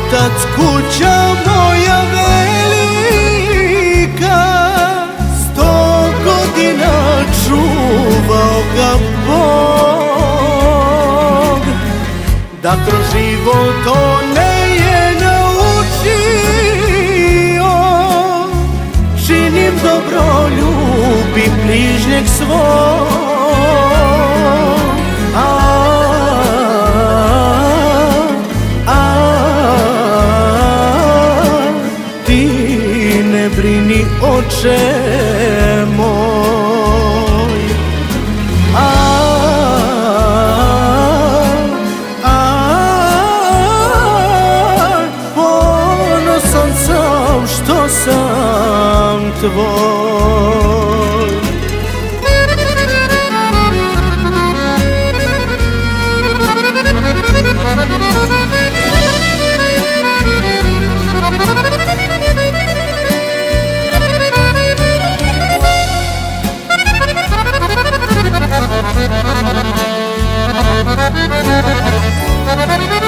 Otac kuća moja velika, 100 godina čuvao ga Bog, da kroz život one je naučio, činim dobro, ljubim bližnjeg svog. Ne brini, oče moj, ponosan sam što sam tvoj. Thank you.